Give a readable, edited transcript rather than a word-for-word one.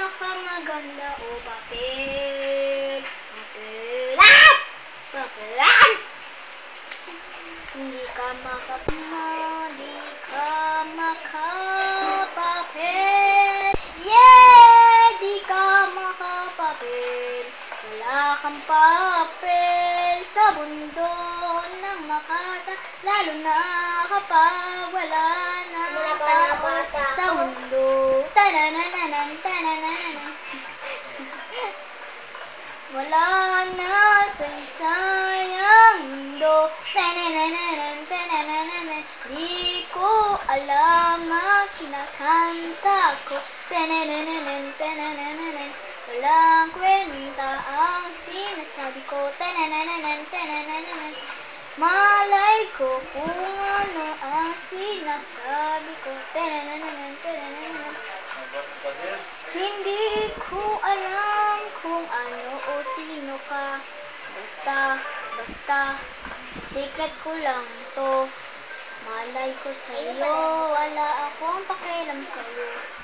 pinakamaganda o papel. Papel. Ah! Papel. Ah! Di ka makapapel. Yeah! Di ka makapapel. Wala kang papel sa mundo ng makata, lalo na kapag wala na tao sa mundo. Tanananan, tanananan. Wala na saysayang mundo. Tanananan, tanananan. Di ko alam ang kinakanta ko. Tanananan, tanananan. Walang kwenta ang sinasabi ko. Tanananan, tanananan. Malay ko kung ano ang sinasabi ko. Tanananan, tanananan. Hindi ko alam kung ano o sino ka. Basta, secret ko lang to. Malay ko sa'yo, wala akong pakialam sa'yo.